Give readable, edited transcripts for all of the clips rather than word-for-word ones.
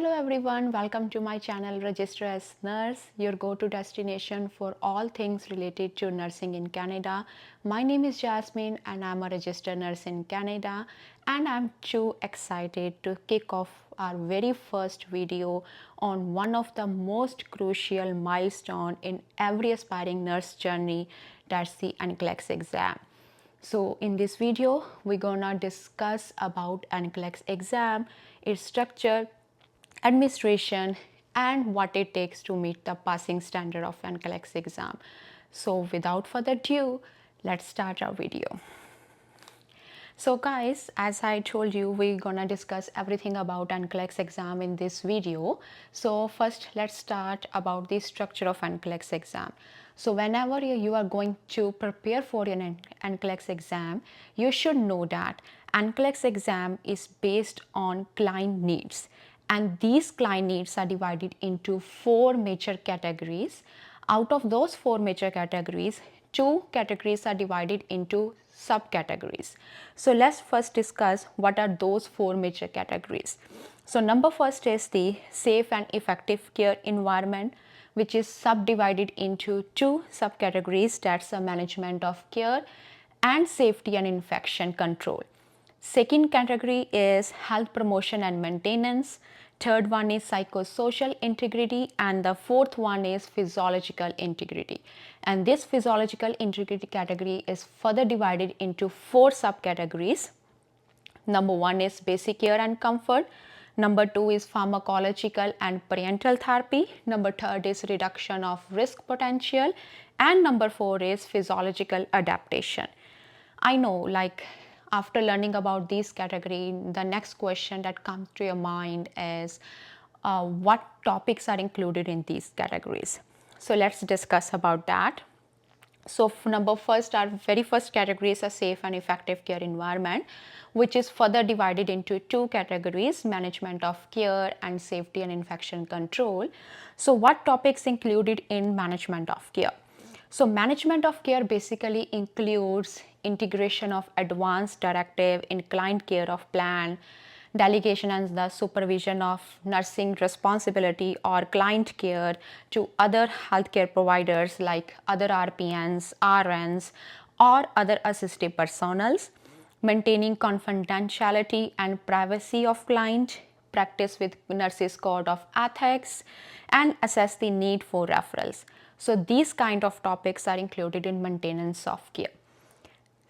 Hello everyone, welcome to my channel Register as Nurse, your go-to destination for all things related to nursing in Canada. My name is Jasmine and I'm a registered nurse in Canada, and I'm too excited to kick off our very first video on one of the most crucial milestone in every aspiring nurse journey, that's the NCLEX exam. So in this video, we're gonna discuss about NCLEX exam, its structure, administration, and what it takes to meet the passing standard of NCLEX exam. So without further ado, let's start our video. So guys, as I told you, we're gonna discuss everything about NCLEX exam in this video. So first, let's start about the structure of NCLEX exam. So whenever you are going to prepare for an NCLEX exam, you should know that NCLEX exam is based on client needs. And these client needs are divided into 4 major categories. Out of those 4 major categories, 2 categories are divided into subcategories. So let's first discuss what are those 4 major categories. So number first is the safe and effective care environment, which is subdivided into 2 subcategories, that's the management of care and safety and infection control. Second category is health promotion and maintenance. Third one is psychosocial integrity, and the fourth one is physiological integrity. And this physiological integrity category is further divided into 4 subcategories. Number 1 is basic care and comfort. Number 2 is pharmacological and parenteral therapy. Number 3 is reduction of risk potential. And number 4 is physiological adaptation. I know, like, after learning about these category, the next question that comes to your mind is what topics are included in these categories. So let's discuss about that. So number first, our very first category is a safe and effective care environment, which is further divided into 2 categories, management of care and safety and infection control. So what topics included in management of care? So management of care basically includes integration of advanced directive in client care of plan, delegation and the supervision of nursing responsibility or client care to other healthcare providers like other RPNs, RNs, or other assistive personals, maintaining confidentiality and privacy of client, practice with nurses code of ethics, and assess the need for referrals. So these kind of topics are included in maintenance of care.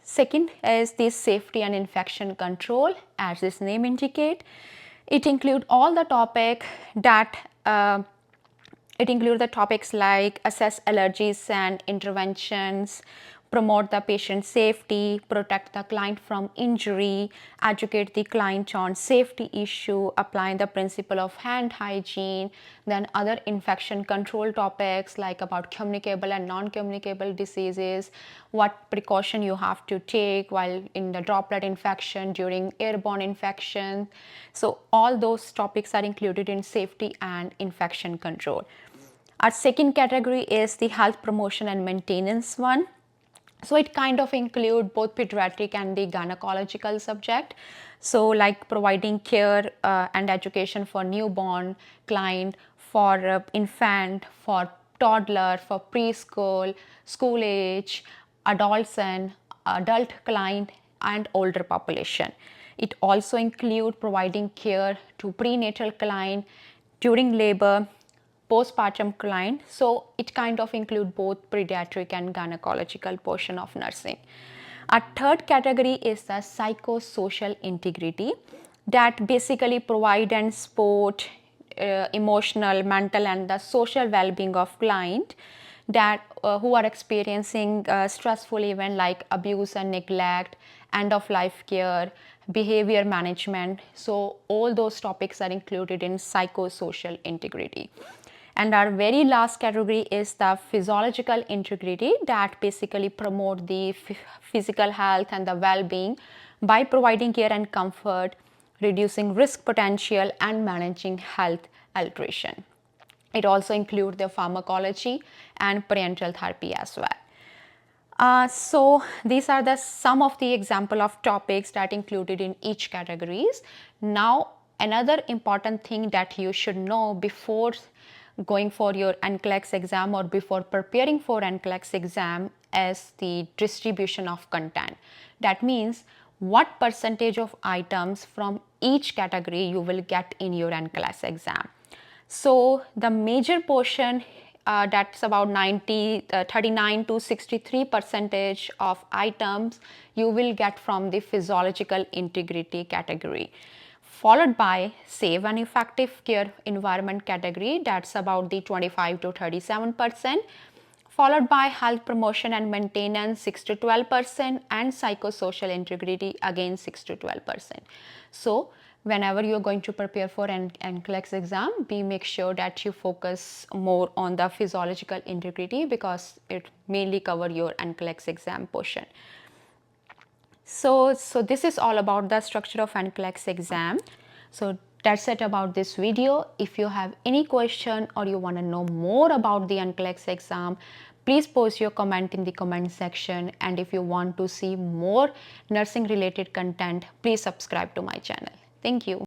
Second is the safety and infection control, as its name indicate. It includes all the topic that it includes the topics like assess allergies and interventions, promote the patient safety, protect the client from injury, educate the client on safety issue, applying the principle of hand hygiene, then other infection control topics like about communicable and non-communicable diseases, what precaution you have to take while in the droplet infection, during airborne infection. So all those topics are included in safety and infection control. Our second category is the health promotion and maintenance one. So it kind of include both pediatric and the gynecological subject. So like providing care and education for newborn client, for infant, for toddler, for preschool, school age, adults and adult client, and older population. It also include providing care to prenatal client during labor, postpartum client. So it kind of include both pediatric and gynecological portion of nursing. A third category is the psychosocial integrity, that basically provide and support emotional, mental and the social well-being of client that who are experiencing stressful event like abuse and neglect, end of life care, behavior management. So all those topics are included in psychosocial integrity. And our very last category is the physiological integrity, that basically promote the physical health and the well-being by providing care and comfort, reducing risk potential and managing health alteration. It also includes the pharmacology and parenteral therapy as well. So these are some of the example of topics that included in each categories. Now Another important thing that you should know before going for your NCLEX exam or before preparing for NCLEX exam is the distribution of content. That means what percentage of items from each category you will get in your NCLEX exam. So the major portion, that's about 39 to 63 percentage of items you will get from the physiological integrity category, followed by safe and effective care environment category, that's about the 25 to 37%, followed by health promotion and maintenance 6 to 12%, and psychosocial integrity again 6 to 12%. So whenever you're going to prepare for an NCLEX exam, make sure that you focus more on the physiological integrity because it mainly cover your NCLEX exam portion. So this is all about the structure of NCLEX exam. So that's it about this video. If you have any question or you want to know more about the NCLEX exam, please post your comment in the comment section. And if you want to see more nursing related content, please subscribe to my channel. Thank you.